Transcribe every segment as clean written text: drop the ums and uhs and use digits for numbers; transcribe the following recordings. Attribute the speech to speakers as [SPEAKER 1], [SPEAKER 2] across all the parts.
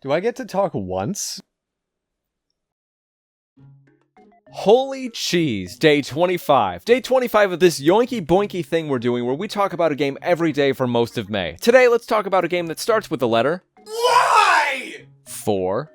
[SPEAKER 1] Do I get to talk once?
[SPEAKER 2] Holy cheese, day 25. Day 25 of this yoinky boinky thing we're doing where we talk about a game every day for most of May. Today, let's talk about a game that starts with the letter...
[SPEAKER 1] Why?
[SPEAKER 2] 4.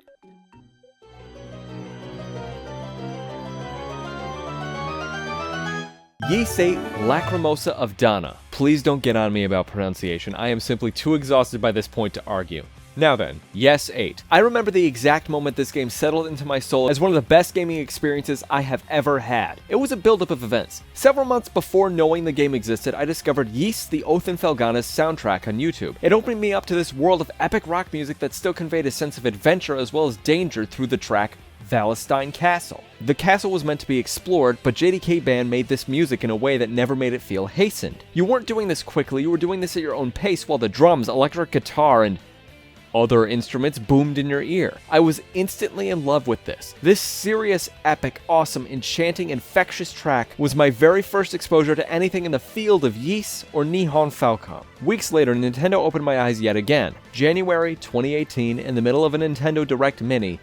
[SPEAKER 2] Ys 8 Lacrimosa of Dana. Please don't get on me about pronunciation. I am simply too exhausted by this point to argue. Now then, Ys 8. I remember the exact moment this game settled into my soul as one of the best gaming experiences I have ever had. It was a buildup of events. Several months before knowing the game existed, I discovered Ys the Othin Felgana's soundtrack on YouTube. It opened me up to this world of epic rock music that still conveyed a sense of adventure as well as danger through the track Valestein Castle. The castle was meant to be explored, but JDK Band made this music in a way that never made it feel hastened. You weren't doing this quickly, you were doing this at your own pace while the drums, electric guitar, and other instruments boomed in your ear. I was instantly in love with this. This serious, epic, awesome, enchanting, infectious track was my very first exposure to anything in the field of Ys or Nihon Falcom. Weeks later, Nintendo opened my eyes yet again. January 2018, in the middle of a Nintendo Direct Mini,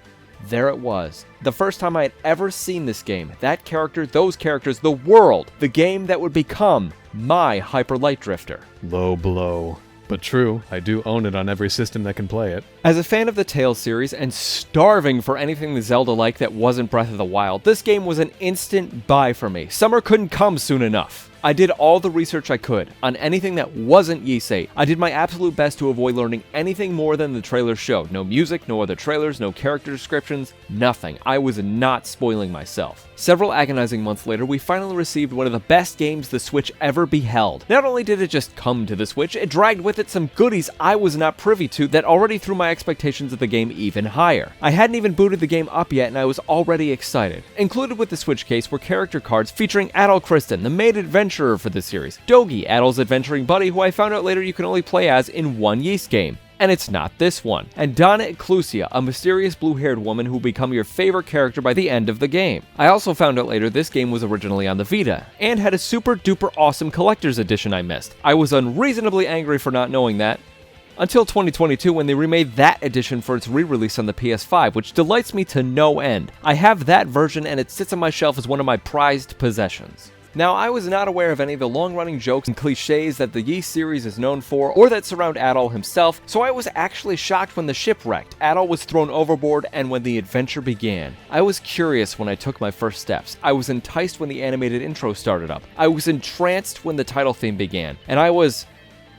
[SPEAKER 2] there it was. The first time I had ever seen this game, that character, those characters, the world, the game that would become my Hyper Light Drifter.
[SPEAKER 1] Low blow. But true, I do own it on every system that can play it.
[SPEAKER 2] As a fan of the Tales series and starving for anything the Zelda-like that wasn't Breath of the Wild, this game was an instant buy for me. Summer couldn't come soon enough. I did all the research I could on anything that wasn't Ys 8. I did my absolute best to avoid learning anything more than the trailers showed. No music, no other trailers, no character descriptions, nothing. I was not spoiling myself. Several agonizing months later, we finally received one of the best games the Switch ever beheld. Not only did it just come to the Switch, it dragged with it some goodies I was not privy to that already threw my expectations of the game even higher. I hadn't even booted the game up yet and I was already excited. Included with the Switch case were character cards featuring Adol Kristen, the main adventurer for the series, Dogi, Adol's adventuring buddy who I found out later you can only play as in one Ys game. And it's not this one. And Donna Eclusia, a mysterious blue-haired woman who will become your favorite character by the end of the game. I also found out later this game was originally on the Vita, and had a super duper awesome collector's edition I missed. I was unreasonably angry for not knowing that, until 2022 when they remade that edition for its re-release on the PS5, which delights me to no end. I have that version and it sits on my shelf as one of my prized possessions. Now, I was not aware of any of the long-running jokes and cliches that the Ys series is known for, or that surround Adol himself, so I was actually shocked when the ship wrecked, Adol was thrown overboard, and when the adventure began. I was curious when I took my first steps. I was enticed when the animated intro started up. I was entranced when the title theme began. And I was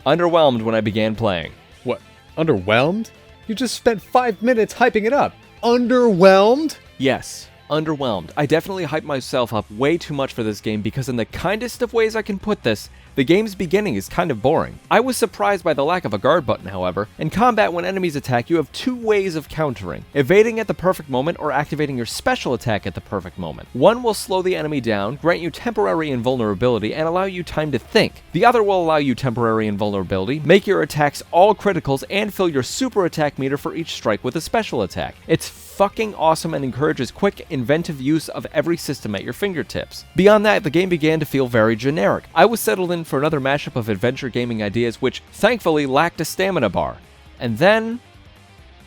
[SPEAKER 2] underwhelmed when I began playing.
[SPEAKER 1] What? Underwhelmed? You just spent 5 minutes hyping it up. Underwhelmed?
[SPEAKER 2] Yes. Underwhelmed. I definitely hyped myself up way too much for this game because in the kindest of ways I can put this, the game's beginning is kind of boring. I was surprised by the lack of a guard button, however. In combat, when enemies attack, you have two ways of countering: evading at the perfect moment or activating your special attack at the perfect moment. One will slow the enemy down, grant you temporary invulnerability, and allow you time to think. The other will allow you temporary invulnerability, make your attacks all criticals, and fill your super attack meter for each strike with a special attack. It's fucking awesome and encourages quick, inventive use of every system at your fingertips. Beyond that, the game began to feel very generic. I was settled in for another mashup of adventure gaming ideas which, thankfully, lacked a stamina bar. And then,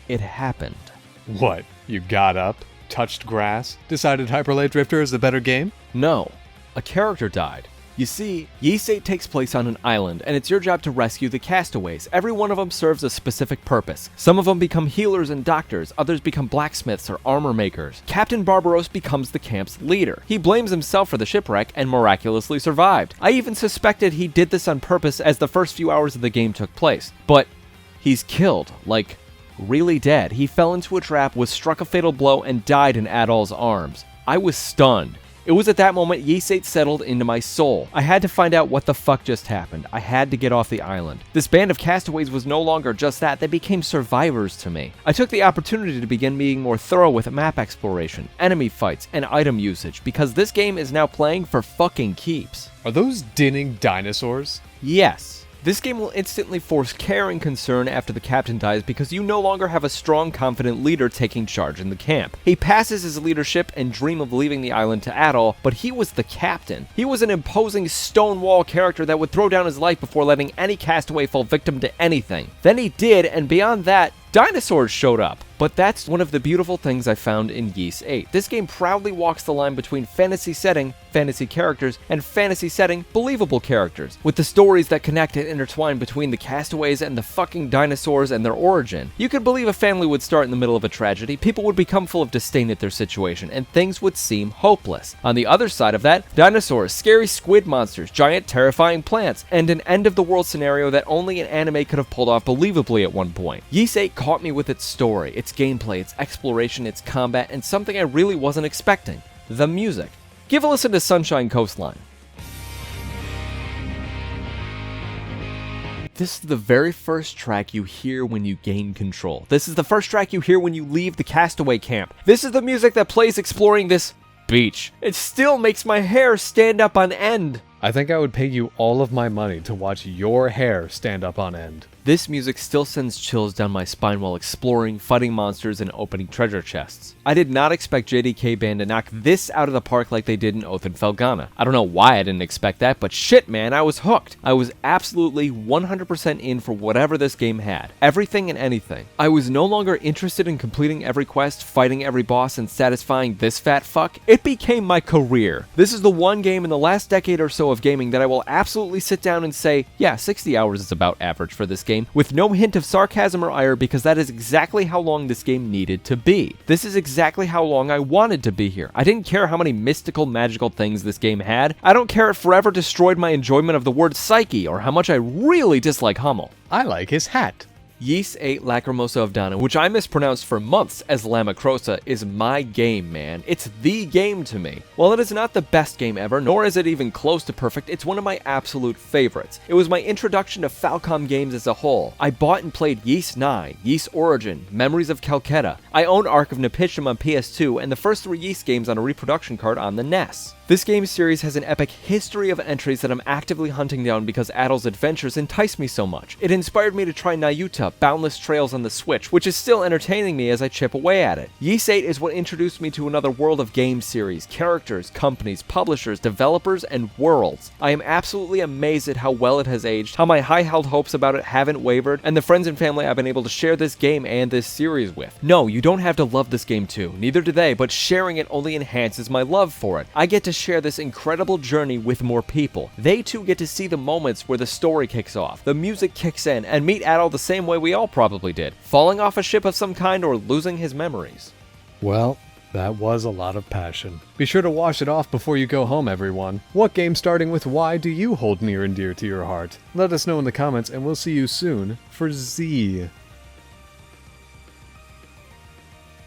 [SPEAKER 2] it happened.
[SPEAKER 1] What? You got up, touched grass, decided Hyper Light Drifter is the better game?
[SPEAKER 2] No. A character died. You see, Ys 8 takes place on an island, and it's your job to rescue the castaways. Every one of them serves a specific purpose. Some of them become healers and doctors, others become blacksmiths or armor makers. Captain Barbaros becomes the camp's leader. He blames himself for the shipwreck and miraculously survived. I even suspected he did this on purpose as the first few hours of the game took place. But he's killed, like, really dead. He fell into a trap, was struck a fatal blow, and died in Adol's arms. I was stunned. It was at that moment Ys 8 settled into my soul. I had to find out what the fuck just happened. I had to get off the island. This band of castaways was no longer just that, they became survivors to me. I took the opportunity to begin being more thorough with map exploration, enemy fights, and item usage, because this game is now playing for fucking keeps.
[SPEAKER 1] Are those dinning dinosaurs?
[SPEAKER 2] Yes. This game will instantly force care and concern after the captain dies because you no longer have a strong, confident leader taking charge in the camp. He passes his leadership and dream of leaving the island to Adol, but he was the captain. He was an imposing stonewall character that would throw down his life before letting any castaway fall victim to anything. Then he did, and beyond that, dinosaurs showed up. But that's one of the beautiful things I found in Ys 8. This game proudly walks the line between fantasy setting, fantasy characters, and fantasy setting, believable characters, with the stories that connect and intertwine between the castaways and the fucking dinosaurs and their origin. You could believe a family would start in the middle of a tragedy, people would become full of disdain at their situation, and things would seem hopeless. On the other side of that, dinosaurs, scary squid monsters, giant terrifying plants, and an end-of-the-world scenario that only an anime could have pulled off believably at one point. Ys 8 caught me with its story, its gameplay, its exploration, its combat, and something I really wasn't expecting: the music. Give a listen to Sunshine Coastline. This is the very first track you hear when you gain control. This is the first track you hear when you leave the castaway camp. This is the music that plays exploring this beach. It still makes my hair stand up on end.
[SPEAKER 1] I think I would pay you all of my money to watch your hair stand up on end.
[SPEAKER 2] This music still sends chills down my spine while exploring, fighting monsters, and opening treasure chests. I did not expect JDK Band to knock this out of the park like they did in Oath and Felghana. I don't know why I didn't expect that, but shit man, I was hooked. I was absolutely 100% in for whatever this game had. Everything and anything. I was no longer interested in completing every quest, fighting every boss, and satisfying this fat fuck. It became my career. This is the one game in the last decade or so of gaming that I will absolutely sit down and say, yeah, 60 hours is about average for this game, with no hint of sarcasm or ire, because that is exactly how long this game needed to be. This is exactly how long I wanted to be here. I didn't care how many mystical, magical things this game had. I don't care it forever destroyed my enjoyment of the word psyche, or how much I really dislike Hummel.
[SPEAKER 1] I like his hat.
[SPEAKER 2] Ys 8 Lacrimosa of Dana, which I mispronounced for months as Lamacrosa, is my game, man. It's the game to me. While it is not the best game ever, nor is it even close to perfect, it's one of my absolute favorites. It was my introduction to Falcom games as a whole. I bought and played Ys 9, Ys Origin, Memories of Calcutta. I own Ark of Nepishtim on PS2, and the first 3 Ys games on a reproduction card on the NES. This game series has an epic history of entries that I'm actively hunting down because Adel's adventures entice me so much. It inspired me to try Nayuta, Boundless Trails on the Switch, which is still entertaining me as I chip away at it. Ys 8 is what introduced me to another world of game series, characters, companies, publishers, developers, and worlds. I am absolutely amazed at how well it has aged, how my high-held hopes about it haven't wavered, and the friends and family I've been able to share this game and this series with. No, you don't have to love this game too, neither do they, but sharing it only enhances my love for it. I get to share this incredible journey with more people. They too get to see the moments where the story kicks off, the music kicks in, and meet Adel the same way we all probably did, falling off a ship of some kind or losing his memories.
[SPEAKER 1] Well, that was a lot of passion. Be sure to wash it off before you go home, everyone. What game starting with Y do you hold near and dear to your heart? Let us know in the comments, and we'll see you soon for Z.